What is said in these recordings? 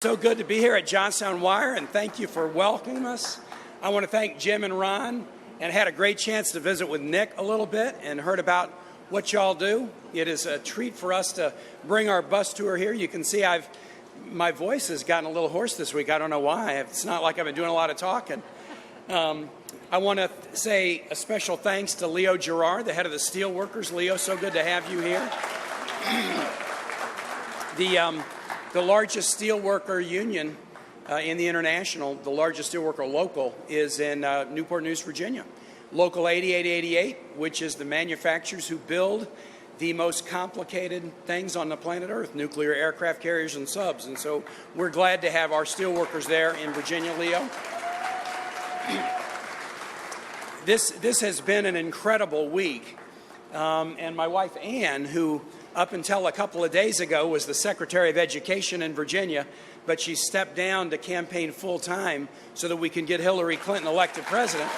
So good to be here at Johnstown Wire, and thank you for welcoming us. I want to thank Jim and Ron, and had a great chance to visit with Nick a little bit and heard about what y'all do. It is a treat for us to bring our bus tour here. You can see my voice has gotten a little hoarse this week. I don't know why. It's not like I've been doing a lot of talking. I want to say a special thanks to Leo Gerard, the head of the Steelworkers. Leo, so good to have you here. The largest steelworker union in the international, the largest steelworker local, is in Newport News, Virginia. Local 8888, which is the manufacturers who build the most complicated things on the planet Earth, nuclear aircraft carriers and subs. And so we're glad to have our steelworkers there in Virginia, Leo. This has been an incredible week. And my wife, Ann, who up until a couple of days ago was the Secretary of Education in Virginia, but she stepped down to campaign full-time so that we can get Hillary Clinton elected president.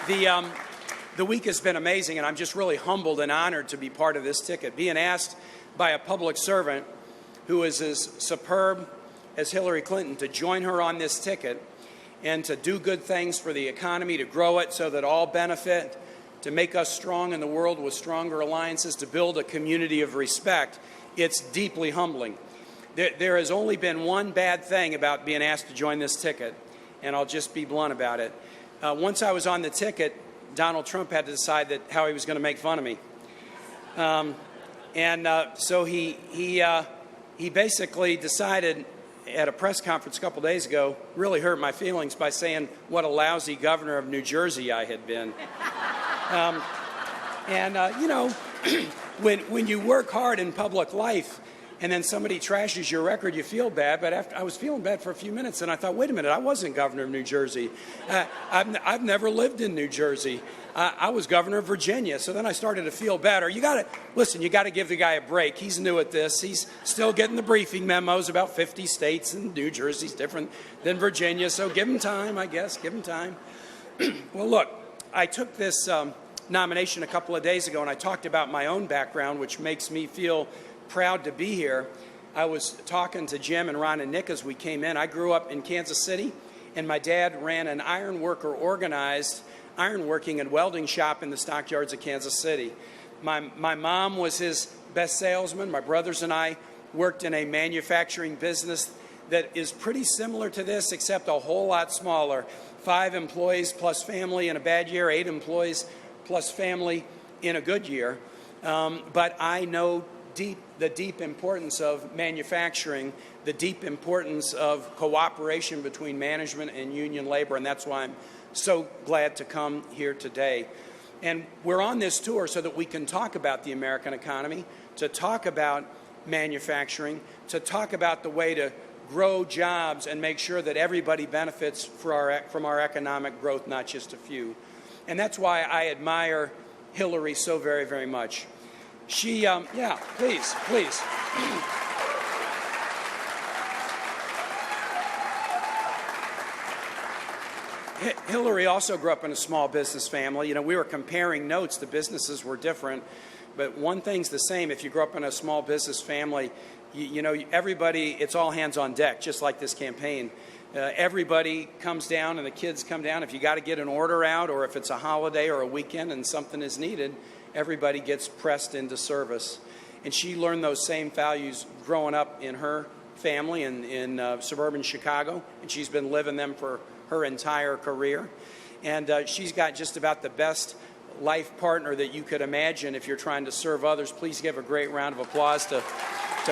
The week has been amazing, and I'm just really humbled and honored to be part of this ticket. Being asked by a public servant who is as superb as Hillary Clinton to join her on this ticket and to do good things for the economy, to grow it so that all benefit, to make us strong in the world with stronger alliances, to build a community of respect, it's deeply humbling. There has only been one bad thing about being asked to join this ticket, and I'll just be blunt about it. Once I was on the ticket, Donald Trump had to decide how he was going to make fun of me. So he basically decided at a press conference a couple days ago, really hurt my feelings by saying what a lousy governor of New Jersey I had been. When you work hard in public life and then somebody trashes your record, you feel bad. But I was feeling bad for a few minutes, and I thought, wait a minute, I wasn't governor of New Jersey. I've never lived in New Jersey. I was governor of Virginia. So then I started to feel better. You got to give the guy a break. He's new at this. He's still getting the briefing memos about 50 states, and New Jersey's different than Virginia. So give him time, I guess. Give him time. Well, look, I took this nomination a couple of days ago, and I talked about my own background, which makes me feel proud to be here. I was talking to Jim and Ron and Nick as we came in. I grew up in Kansas City, and my dad ran an ironworker organized ironworking and welding shop in the stockyards of Kansas City. My mom was his best salesman. My brothers and I worked in a manufacturing business that is pretty similar to this, except a whole lot smaller. 5 employees plus family in a bad year, 8 employees plus family in a good year. But I know the deep importance of manufacturing, the deep importance of cooperation between management and union labor, and that's why I'm so glad to come here today. And we're on this tour so that we can talk about the American economy, to talk about manufacturing, to talk about the way to grow jobs and make sure that everybody benefits from our economic growth, not just a few. And that's why I admire Hillary so very, very much. She, yeah, please. Hillary also grew up in a small business family. You know, we were comparing notes. The businesses were different, but one thing's the same. If you grew up in a small business family, you know, everybody, it's all hands on deck, just like this campaign. Everybody comes down and the kids come down. If you got to get an order out, or if it's a holiday or a weekend and something is needed, everybody gets pressed into service. And she learned those same values growing up in her family in suburban Chicago, and she's been living them for her entire career. And she's got just about the best life partner that you could imagine if you're trying to serve others. Please give a great round of applause to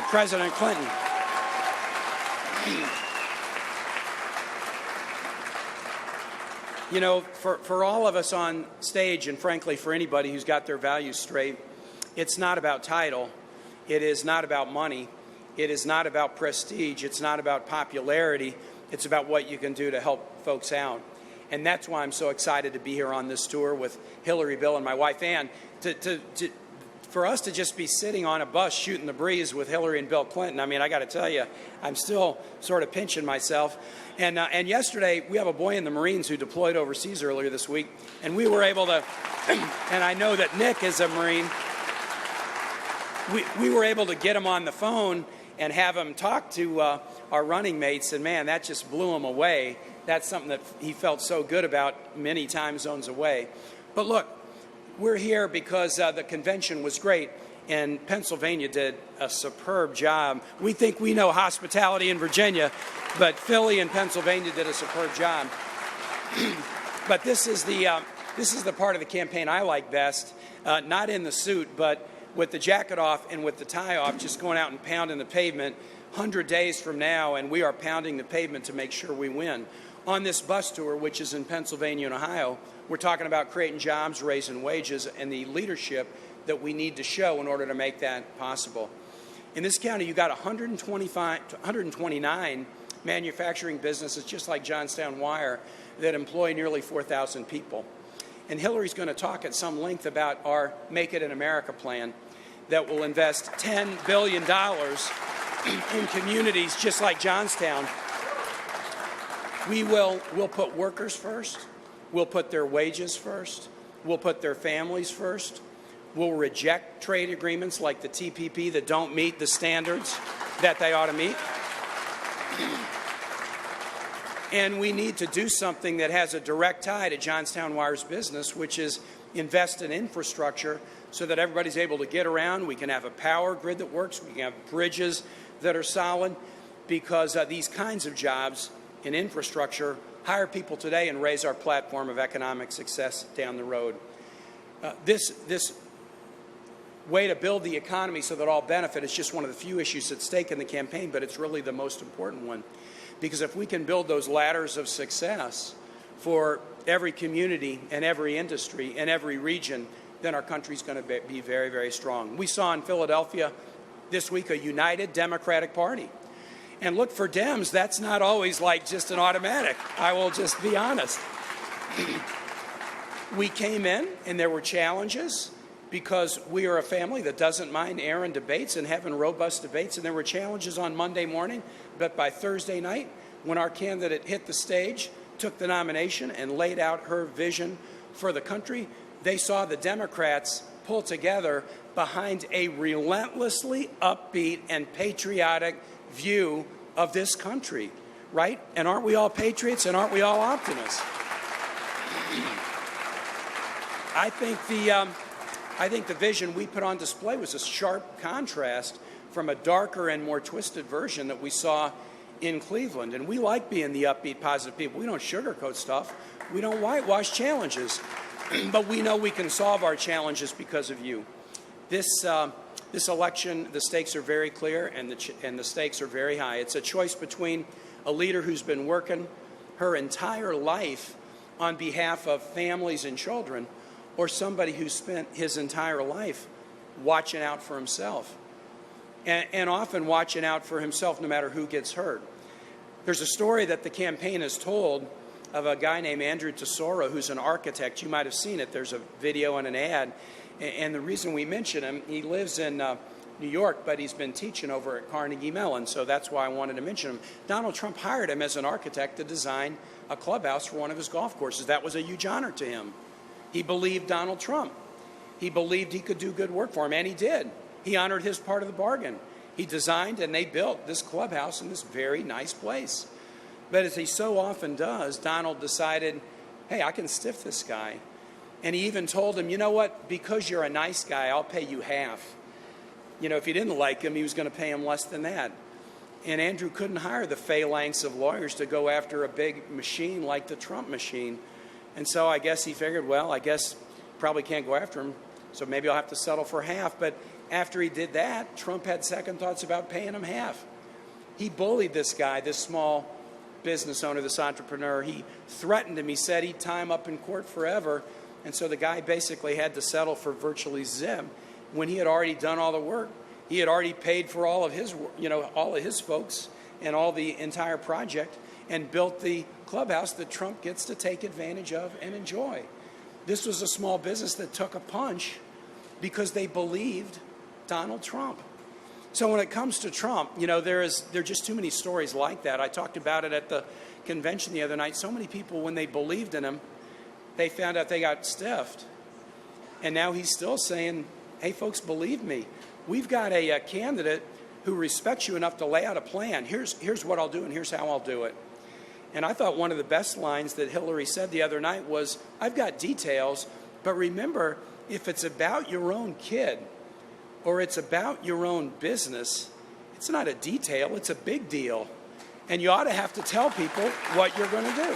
President Clinton. You know, for all of us on stage, and frankly for anybody who's got their values straight, it's not about title. It is not about money. It is not about prestige. It's not about popularity. It's about what you can do to help folks out. And that's why I'm so excited to be here on this tour with Hillary, Bill, and my wife, Ann, for us to just be sitting on a bus shooting the breeze with Hillary and Bill Clinton. I mean, I got to tell you, I'm still sort of pinching myself. And yesterday, we have a boy in the Marines who deployed overseas earlier this week, and we were able to, and I know that Nick is a Marine, we were able to get him on the phone and have him talk to our running mates, and man, that just blew him away. That's something that he felt so good about many time zones away. But look, we're here because the convention was great, and Pennsylvania did a superb job. We think we know hospitality in Virginia, but Philly and Pennsylvania did a superb job. But this is the part of the campaign I like best, not in the suit, but with the jacket off and with the tie off, just going out and pounding the pavement 100 days from now, and we are pounding the pavement to make sure we win. On this bus tour, which is in Pennsylvania and Ohio, we're talking about creating jobs, raising wages, and the leadership that we need to show in order to make that possible. In this county, you got 129 manufacturing businesses, just like Johnstown Wire, that employ nearly 4,000 people. And Hillary's going to talk at some length about our Make It in America plan that will invest $10 billion in communities just like Johnstown. We'll put workers first. We'll put their wages first. We'll put their families first. We'll reject trade agreements like the TPP that don't meet the standards that they ought to meet. And we need to do something that has a direct tie to Johnstown Wire's business, which is invest in infrastructure so that everybody's able to get around. We can have a power grid that works. We can have bridges that are solid, because these kinds of jobs in infrastructure hire people today and raise our platform of economic success down the road. This way to build the economy so that all benefit is just one of the few issues at stake in the campaign, but it's really the most important one. Because if we can build those ladders of success for every community and every industry and every region, then our country's going to be very, very strong. We saw in Philadelphia this week a united Democratic Party. And look, for Dems, that's not always like just an automatic. I will just be honest. We came in and there were challenges because we are a family that doesn't mind airing debates and having robust debates. And there were challenges on Monday morning, but by Thursday night, when our candidate hit the stage, took the nomination and laid out her vision for the country, they saw the Democrats pull together behind a relentlessly upbeat and patriotic view of this country, right? And aren't we all patriots and aren't we all optimists? I think the vision we put on display was a sharp contrast from a darker and more twisted version that we saw in Cleveland. And we like being the upbeat, positive people. We don't sugarcoat stuff. We don't whitewash challenges. But we know we can solve our challenges because of you. This election, the stakes are very clear and the stakes are very high. It's a choice between a leader who's been working her entire life on behalf of families and children, or somebody who spent his entire life watching out for himself, and often watching out for himself no matter who gets hurt. There's a story that the campaign has told of a guy named Andrew Tesoro, who's an architect. You might have seen it. There's a video and an ad. And the reason we mention him, he lives in New York, but he's been teaching over at Carnegie Mellon, so that's why I wanted to mention him. Donald Trump hired him as an architect to design a clubhouse for one of his golf courses. That was a huge honor to him. He believed Donald Trump. He believed he could do good work for him, and he did. He honored his part of the bargain. He designed and they built this clubhouse in this very nice place. But as he so often does, Donald decided, hey, I can stiff this guy. And he even told him, you know what, because you're a nice guy, I'll pay you half. You know, if he didn't like him, he was going to pay him less than that. And Andrew couldn't hire the phalanx of lawyers to go after a big machine like the Trump machine. And so I guess he figured, well, I guess probably can't go after him, so maybe I'll have to settle for half. But after he did that, Trump had second thoughts about paying him half. He bullied this guy, this small business owner, this entrepreneur. He threatened him. He said he'd tie him up in court forever. And so the guy basically had to settle for virtually zip when he had already done all the work. He had already paid for all of his, all of his folks and all the entire project and built the clubhouse that Trump gets to take advantage of and enjoy. This was a small business that took a punch because they believed Donald Trump. So when it comes to Trump, there are just too many stories like that. I talked about it at the convention the other night. So many people, when they believed in him, they found out they got stiffed. And now he's still saying, hey, folks, believe me. we've got a candidate who respects you enough to lay out a plan. Here's what I'll do, and here's how I'll do it. And I thought one of the best lines that Hillary said the other night was, I've got details, but remember, if it's about your own kid or it's about your own business, it's not a detail, it's a big deal. And you ought to have to tell people what you're going to do.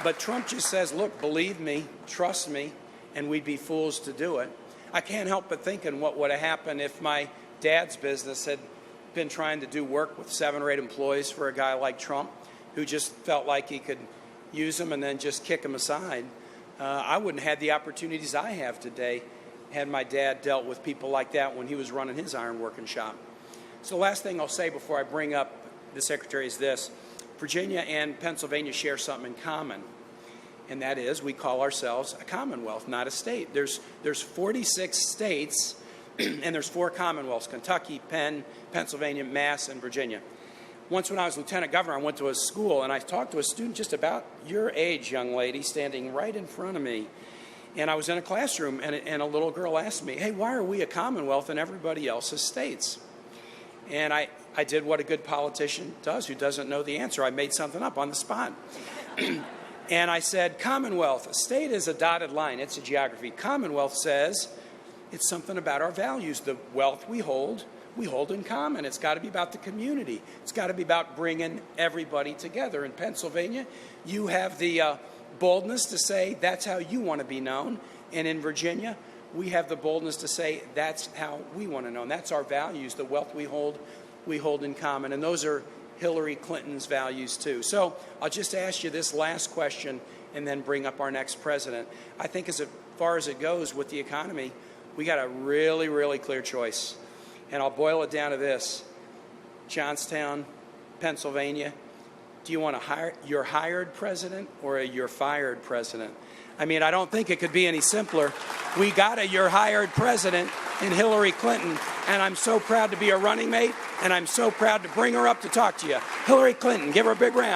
But Trump just says, look, believe me, trust me, and we'd be fools to do it. I can't help but thinking what would have happened if my dad's business had been trying to do work with 7 or 8 employees for a guy like Trump who just felt like he could use them and then just kick them aside. I wouldn't have had the opportunities I have today had my dad dealt with people like that when he was running his ironworking shop. So the last thing I'll say before I bring up the Secretary is this. Virginia and Pennsylvania share something in common, and that is we call ourselves a commonwealth, not a state. There's 46 states, and there's 4 commonwealths, Kentucky, Penn, Pennsylvania, Mass, and Virginia. Once when I was lieutenant governor, I went to a school, and I talked to a student just about your age, young lady, standing right in front of me. And I was in a classroom, and a little girl asked me, hey, why are we a commonwealth and everybody else is states? And I did what a good politician does who doesn't know the answer. I made something up on the spot. And I said, commonwealth, a state is a dotted line. It's a geography. Commonwealth says it's something about our values. The wealth we hold in common. It's got to be about the community. It's got to be about bringing everybody together. In Pennsylvania, you have the boldness to say that's how you want to be known. And in Virginia, we have the boldness to say that's how we want to know. And that's our values. The wealth we hold in common. And those are Hillary Clinton's values too. So I'll just ask you this last question and then bring up our next president. I think as far as it goes with the economy, we got a really, really clear choice. And I'll boil it down to this. Johnstown, Pennsylvania, do you want your hired president or your fired president? I mean, I don't think it could be any simpler. We got a your hired president in Hillary Clinton, and I'm so proud to be a running mate, and I'm so proud to bring her up to talk to you. Hillary Clinton, give her a big round.